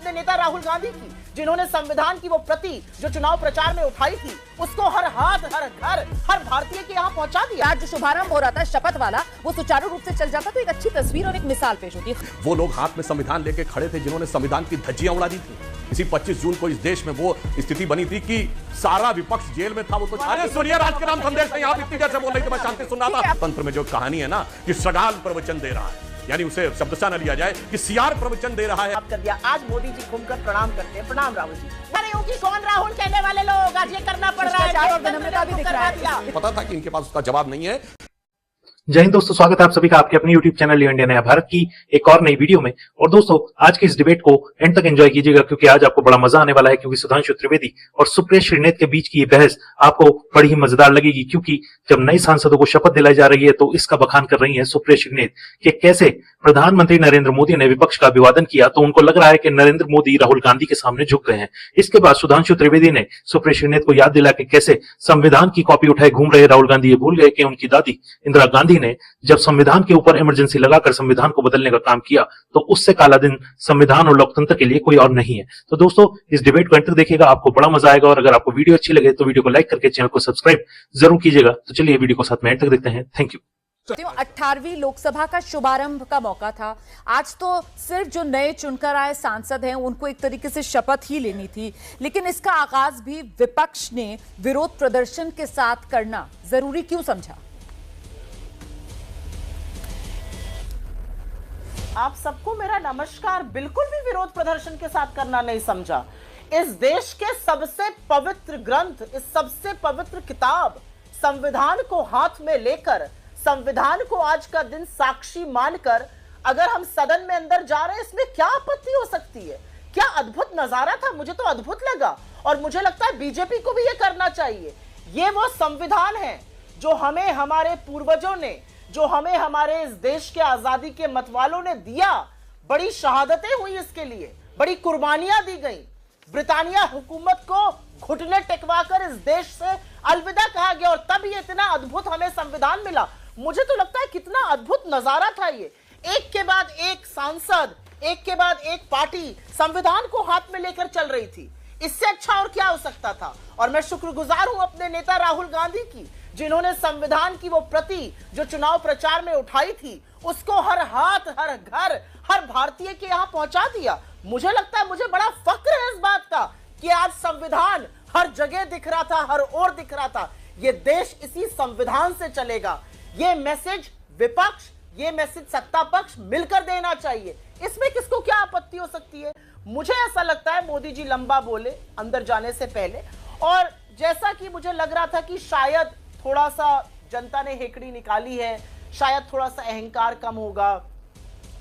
अपने नेता राहुल गांधी की, जिन्होंने संविधान की वो प्रति जो चुनाव प्रचार में उठाई थी उसको हर हाथ, हर घर, हर भारतीय के यहाँ पहुंचा दिया। आज जो शुभारंभ हो रहा था शपथ वाला, वो सुचारू रूप से चल जाता तो एक अच्छी तस्वीर और एक मिसाल पेश होती। वो लोग हाथ में संविधान लेके खड़े थे जिन्होंने संविधान की धज्जियां उड़ा दी थी। इसी 25 जून को इस देश में वो स्थिति बनी थी कि सारा विपक्ष जेल में था। वो तो अरे सुनिए, राज के नाम संदेश नहीं, आप इतनी देर से बोल रही थी, मैं शांति सुन रहा था। तंत्र में जो कहानी है ना कि सगाल प्रवचन दे रहा है, यानी उसे शब्दशः न लिया जाए कि सियार प्रवचन दे रहा है। कर दिया। आज मोदी जी घूमकर प्रणाम करते हैं। प्रणाम राहुल जी। अरे उनकी कौन राहुल कहने वाले लोग, आज ये करना पड़ रहा है और विनम्रता भी दिख रहा है। पता था कि इनके पास उसका जवाब नहीं है। जय हिंद दोस्तों, स्वागत है आप सभी का आपके अपने YouTube चैनल इंडिया नया भारत की एक और नई वीडियो में। और दोस्तों, आज की इस डिबेट को एंड तक एंजॉय कीजिएगा, क्योंकि आज आपको बड़ा मजा आने वाला है। क्योंकि सुधांशु त्रिवेदी और सुप्रिया श्रीनेत के बीच की ये बहस आपको बड़ी ही मजेदार लगेगी। क्योंकि जब नए सांसदों को शपथ दिलाई जा रही है तो इसका बखान कर रही है सुप्रिया श्रीनेत कि कैसे प्रधानमंत्री नरेंद्र मोदी ने विपक्ष का अभिवादन किया तो उनको लग रहा है कि नरेंद्र मोदी राहुल गांधी के सामने झुक गए हैं। इसके बाद सुधांशु त्रिवेदी ने सुप्रिया श्रीनेत को याद दिला कि कैसे संविधान की कॉपी उठाए घूम रहे राहुल गांधी ये भूल गए कि उनकी दादी इंदिरा गांधी ने जब संविधान के ऊपर इमरजेंसी लगाकर संविधान को बदलने का काम किया तो उससे काला दिन संविधान और लोकतंत्र के लिए कोई और नहीं है। तो दोस्तों, इस डिबेट को अंत तक देखिएगा, आपको बड़ा मजा आएगा। और अगर आपको वीडियो अच्छी लगे तो वीडियो को लाइक करके चैनल को सब्सक्राइब जरूर कीजिएगा। तो चलिए वीडियो को साथ में एंड तक देखते हैं। Thank you. 18वीं लोकसभा का शुभारंभ का मौका था। आज तो सिर्फ जो नए चुनकर आए सांसद हैं उनको एक तरीके से शपथ ही लेनी थी, लेकिन इसका आगाज भी विपक्ष ने विरोध प्रदर्शन के साथ करना जरूरी क्यों समझा? आप सबको मेरा नमस्कार। बिल्कुल भी विरोध प्रदर्शन के साथ करना नहीं समझा। इस देश के सबसे पवित्र ग्रंथ, इस सबसे पवित्र किताब संविधान को हाथ में लेकर, संविधान को आज का दिन साक्षी मानकर अगर हम सदन में अंदर जा रहे हैं, इसमें क्या आपत्ति हो सकती है? क्या अद्भुत नजारा था। मुझे तो अद्भुत लगा और मुझे लगता है बीजेपी को भी ये करना चाहिए। ये वो संविधान है जो हमें हमारे पूर्वजों ने, जो हमें हमारे इस देश के आजादी के मतवालों ने दिया। बड़ी शहादतें हुई इसके लिए, बड़ी कुर्बानियां दी गई। ब्रिटानिया हुकूमत को घुटने टेकवाकर इस देश से अलविदा कहा गया और तब ये इतना अद्भुत हमें संविधान मिला। मुझे तो लगता है कितना अद्भुत नजारा था ये। एक के बाद एक सांसद, एक के बाद एक पार्टी संविधान को हाथ में लेकर चल रही थी। इससे अच्छा और क्या हो सकता था? और मैं शुक्रगुजार हूं अपने नेता राहुल गांधी की, जिन्होंने संविधान की वो प्रति जो चुनाव प्रचार में उठाई थी उसको हर हाथ, हर घर, हर भारतीय के यहाँ पहुंचा दिया। मुझे लगता है, मुझे बड़ा फक्र है इस बात का कि आज संविधान हर जगह दिख रहा था, हर ओर दिख रहा था। ये देश इसी संविधान से चलेगा। ये मैसेज विपक्ष, ये मैसेज सत्ता पक्ष मिलकर देना चाहिए। इसमें किसको क्या आपत्ति हो सकती है? मुझे ऐसा लगता है मोदी जी लंबा बोले अंदर जाने से पहले, और जैसा कि मुझे लग रहा था कि शायद थोड़ा सा जनता ने हेकड़ी निकाली है, शायद थोड़ा सा अहंकार कम होगा,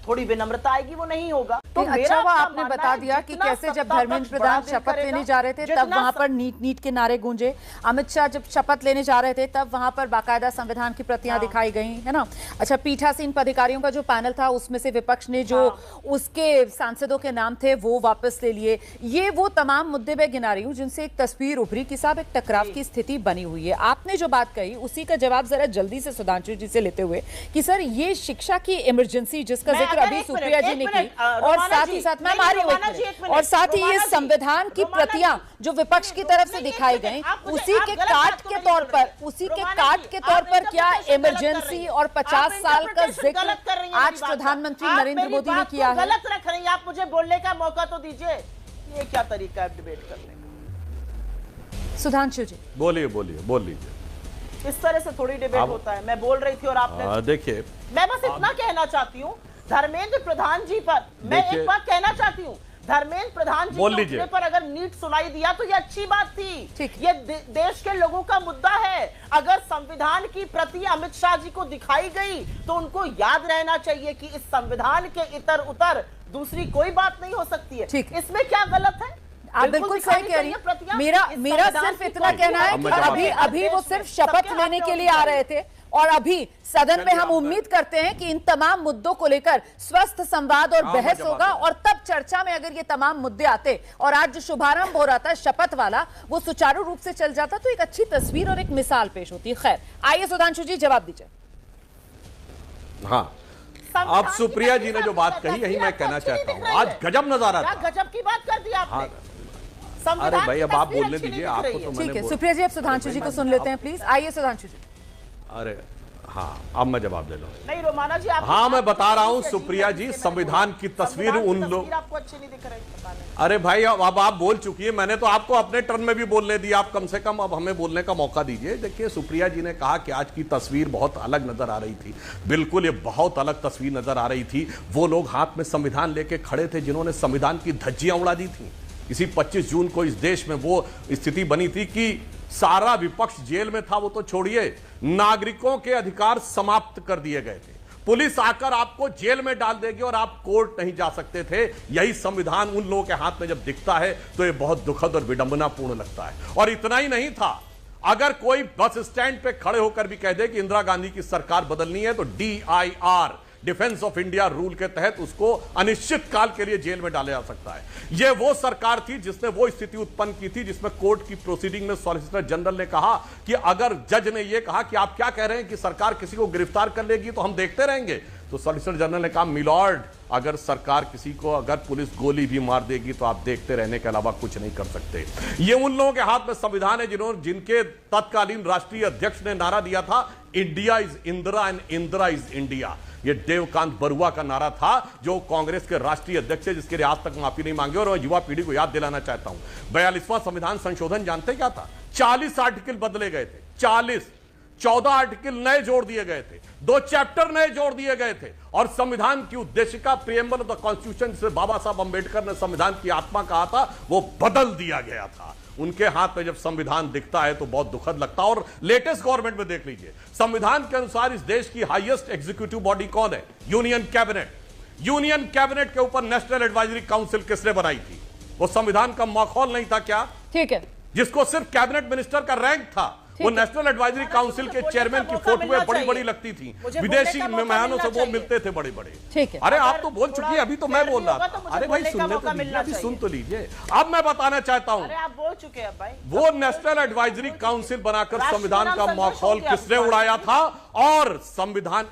थोड़ी विनम्रता आएगी, वो नहीं होगा। तो अच्छा, वो आपने बता दिया कि कैसे जब धर्मेंद्र प्रधान शपथ लेने जा रहे थे तब वहां पर नीट नीट के नारे गूंजे। अमित शाह जब शपथ लेने जा रहे थे तब वहां पर बाकायदा संविधान की प्रतियां दिखाई गई, है ना। अच्छा, पीठासीन पदाधिकारियों का जो पैनल था उसमें से विपक्ष ने जो उसके सांसदों के नाम थे वो वापस ले लिए। ये वो तमाम मुद्दे मैं गिना रही हूँ जिनसे एक तस्वीर उभरी कि साहब एक टकराव की स्थिति बनी हुई है। आपने जो बात कही उसी का जवाब जरा जल्दी से सुधांशु जी से लेते हुए कि सर ये शिक्षा की इमरजेंसी जिसका जिक्र अभी सुप्रिया जी ने की, और साथ ही साथ मैं मारी और साथ ही ये संविधान की प्रतियां जो विपक्ष की तरफ से दिखाई गई उसी के काट के तौर पर क्या इमरजेंसी और 50 साल का जिक्र आज प्रधानमंत्री नरेंद्र मोदी ने किया है? गलत रख रही हैं आप। मुझे बोलने का मौका तो दीजिए। ये क्या तरीका है डिबेट करने का? सुधांशु जी बोलिए, बोल लीजिए। इस तरह से थोड़ी डिबेट होता है। मैं बोल रही थी और आपने देखिए, मैं बस इतना कहना चाहती हूँ धर्मेंद्र प्रधान जी पर, मैं एक बात कहना चाहती हूँ, धर्मेंद्र प्रधान जी के उठने पर अगर नीट सुनाई दिया तो ये अच्छी बात थी। ये देश के लोगों का मुद्दा है। अगर संविधान की प्रति अमित शाह जी को दिखाई गई तो उनको याद रहना चाहिए कि इस संविधान के इतर उतर दूसरी कोई बात नहीं हो सकती है। इसमें क्या गलत है? आप बिल्कुल सही कह रही हैं। मेरा सिर्फ इतना कहना है कि अभी वो सिर्फ शपथ लेने के लिए आ रहे थे और अभी सदन में हम उम्मीद करते हैं कि इन तमाम मुद्दों को लेकर स्वस्थ संवाद और बहस होगा और तब चर्चा में अगर ये तमाम मुद्दे आते और आज जो शुभारंभ हो रहा था शपथ वाला वो सुचारू रूप से चल जाता तो एक अच्छी तस्वीर और एक मिसाल पेश होती। खैर, आइए सुधांशु जी जवाब दीजिए। हाँ, अब सुप्रिया जी ने जो बात कही यही मैं कहना चाहता हूँ, आज गजब नजारा था। गजब की बात कर दी आपने। अरे भाई अब आप बोलने दीजिए, आपको तो ठीक है सुप्रिया जी, अब सुधांशु जी को सुन लेते हैं प्लीज। आइए सुधांशु जी। अरे हाँ, अब मैं जवाब दे लूं। नहीं रोमाना जी, आप हाँ मैं बता रहा हूं सुप्रिया जी, संविधान की तस्वीर उन लोग, आपको अच्छी नहीं दिख रही, पता नहीं। अरे भाई अब आप बोल चुकी है, मैंने तो आपको अपने टर्न में भी बोलने दिया, आप कम से कम अब हमें बोलने का मौका दीजिए। देखिए सुप्रिया जी ने कहा कि आज की तस्वीर बहुत अलग नजर आ रही थी। बिल्कुल ये बहुत अलग तस्वीर नजर आ रही थी। वो लोग हाथ में संविधान लेके खड़े थे जिन्होंने संविधान की धज्जियां उड़ा दी थी। इसी 25 जून को इस देश में वो स्थिति बनी थी कि सारा विपक्ष जेल में था, वो तो छोड़िए, नागरिकों के अधिकार समाप्त कर दिए गए थे। पुलिस आकर आपको जेल में डाल देगी और आप कोर्ट नहीं जा सकते थे। यही संविधान उन लोगों के हाथ में जब दिखता है तो ये बहुत दुखद और विडंबनापूर्ण लगता है। और इतना ही नहीं था, अगर कोई बस स्टैंड पे खड़े होकर भी कह दे कि इंदिरा गांधी की सरकार बदलनी है तो DIR, defence of India rule के तहत उसको अनिश्चित काल के लिए जेल में डाला जा सकता है। यह वो सरकार थी जिसने वो स्थिति उत्पन्न की थी जिसमें कोर्ट की प्रोसीडिंग में सॉलिसिटर जनरल ने कहा कि अगर जज ने यह कहा कि आप क्या कह रहे हैं कि सरकार किसी को गिरफ्तार कर लेगी तो हम देखते रहेंगे, तो सॉलिसिटर जनरल ने कहा मिलॉर्ड, अगर सरकार किसी को, अगर पुलिस गोली भी मार देगी तो आप देखते रहने के अलावा कुछ नहीं कर सकते। ये उन लोगों के हाथ में संविधान है जिनके तत्कालीन राष्ट्रीय अध्यक्ष ने नारा दिया था, India is Indira and Indira is India. ये देवकांत बरुआ का नारा था जो कांग्रेस के राष्ट्रीय अध्यक्ष है, जिसके लिए आज तक माफी नहीं मांगे। और मैं युवा पीढ़ी को याद दिलाना चाहता हूं, 42वां संविधान संशोधन जानते क्या था? 40 आर्टिकल बदले गए थे, 40, 14 आर्टिकल नए जोड़ दिए गए थे, 2 चैप्टर नए जोड़ दिए गए थे। और संविधान की उद्देशिका, प्रिएम्बल ऑफ द कॉन्स्टिट्यूशन, जिसे बाबा साहब अंबेडकर ने संविधान की आत्मा कहा था, वो बदल दिया गया था। उनके हाथ में जब संविधान दिखता है तो बहुत दुखद लगता है। और लेटेस्ट गवर्नमेंट में देख लीजिए, संविधान के अनुसार इस देश की हाईएस्ट एग्जीक्यूटिव बॉडी कौन है? Union cabinet. यूनियन कैबिनेट के ऊपर नेशनल एडवाइजरी काउंसिल किसने बनाई थी? वो संविधान का माखौल नहीं था क्या? ठीक है, जिसको सिर्फ कैबिनेट मिनिस्टर का रैंक था, वो नेशनल एडवाइजरी काउंसिल के चेयरमैन की फोटोएं बड़ी बड़ी लगती थी, विदेशी मेहमानों से वो मिलते थे बड़े बड़े। ठीक है, अरे आप तो बोल चुकी है, अभी तो मैं बोल रहा था। अरे भाई सुनने तो दीजिए, अभी सुन तो लीजिए। अब मैं बताना चाहता हूं, अरे आप बोल चुके हैं भाई, वो नेशनल एडवाइजरी काउंसिल बनाकर संविधान का माहौल किसने उड़ाया था? और संविधान,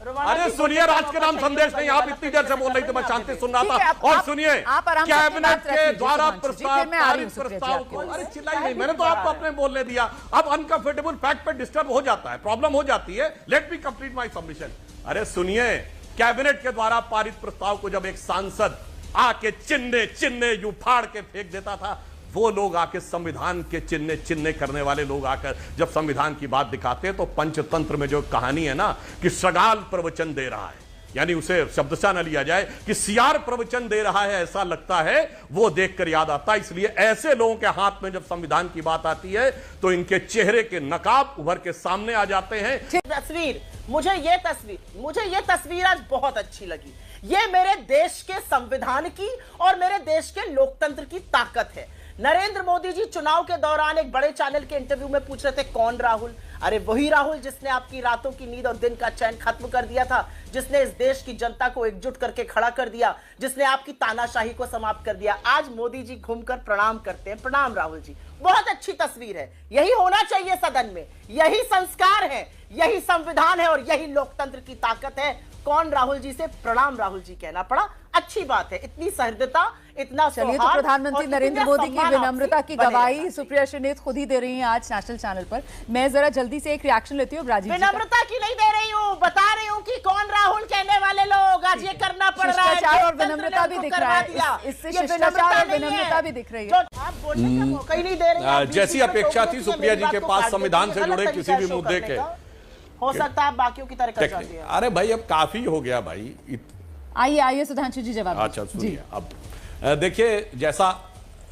अरे सुनिए, राज के नाम संदेश नहीं, आप इतनी देर से बोल रही थी, मैं शांति सुन रहा था। और सुनिए, कैबिनेट के द्वारा प्रस्ताव को, अरे चिल्लाइए नहीं, मैंने तो आपको अपने बोलने दिया। अब अनकंफर्टेबल फैक्ट पे डिस्टर्ब हो जाता है, प्रॉब्लम हो जाती है। Let me complete my submission. अरे सुनिए, कैबिनेट के द्वारा पारित प्रस्ताव को जब एक सांसद आके चिन्ह यूं फाड़ के फेंक देता था, वो लोग आके संविधान के चिन्ह करने वाले लोग आकर जब संविधान की बात दिखाते हैं तो पंचतंत्र में जो कहानी है ना कि सगाल प्रवचन दे रहा है, यानी उसे शब्दशः न लिया जाए कि सियार प्रवचन दे रहा है, ऐसा लगता है, वो देखकर याद आता है। इसलिए ऐसे लोगों के हाथ में जब संविधान की बात आती है तो इनके चेहरे के नकाब उभर के सामने आ जाते हैं। मुझे ये तस्वीर आज बहुत अच्छी लगी। ये मेरे देश के संविधान की और मेरे देश के लोकतंत्र की ताकत है। नरेंद्र मोदी जी चुनाव के दौरान एक बड़े चैनल के इंटरव्यू में पूछ रहे थे, कौन राहुल? अरे वही राहुल जिसने आपकी रातों की नींद और दिन का चैन खत्म कर दिया था, जिसने इस देश की जनता को एकजुट करके खड़ा कर दिया, जिसने आपकी तानाशाही को समाप्त कर दिया। आज मोदी जी घूमकर प्रणाम करते हैं। प्रणाम राहुल जी, बहुत अच्छी तस्वीर है। यही होना चाहिए सदन में, यही संस्कार है, यही संविधान है और यही लोकतंत्र की ताकत है। कौन राहुल जी से प्रणाम राहुल जी कहना पड़ा, अच्छी बात है। इतनी सहृदयता, इतना चलिए, तो प्रधानमंत्री नरेंद्र मोदी की विनम्रता की गवाही सुप्रिया श्रीनेत खुद ही दे रही हैं आज नेशनल चैनल पर। मैं जरा जल्दी से एक रिएक्शन लेती हूँ राजीव जी का। विनम्रता की नहीं दे रही हूँ, बता रही हूँ कि कौन राहुल कहने वाले लोग आज ये करना पड़ रहा है। शिष्टाचार और विनम्रता भी दिख रहा है, इससे शिष्टाचार और विनम्रता भी दिख रही है। आप बोलने का मौका ही नहीं दे रहे। जैसी अपेक्षा थी सुप्रिया जी के पास संविधान से जुड़े किसी भी मुद्दे के, हो सकता है बाकियों की तरह कर जाती है। अरे भाई अब काफी हो गया भाई। आइए सुधांशु जी जवाब। अच्छा सुनिए, अब देखिए,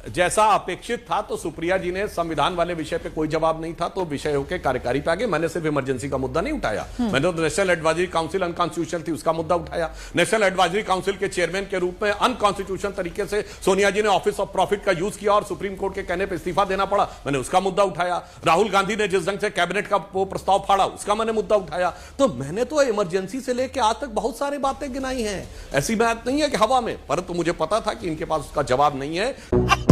जैसा अपेक्षित था तो सुप्रिया जी ने संविधान वाले विषय पे कोई जवाब नहीं था तो विषय होकर कार्यकारी पे आ गए। मैंने सिर्फ इमरजेंसी का मुद्दा नहीं उठाया, मैंने तो नेशनल एडवाइजरी काउंसिल अनकॉन्स्टिट्यूशनल थी उसका मुद्दा उठाया। नेशनल एडवाइजरी काउंसिल के चेयरमैन के रूप में अनकॉन्स्टिट्यूशनल तरीके से सोनिया जी ने ऑफिस ऑफ प्रॉफिट का यूज किया और सुप्रीम कोर्ट के कहने पर इस्तीफा देना पड़ा, मैंने उसका मुद्दा उठाया। राहुल गांधी ने जिस ढंग से कैबिनेट का वो प्रस्ताव फाड़ा उसका मैंने मुद्दा उठाया। तो मैंने तो इमरजेंसी से लेकर आज तक बहुत सारी बातें गिनाई हैं, ऐसी बात नहीं है कि हवा में, परंतु मुझे पता था कि इनके पास उसका जवाब नहीं है।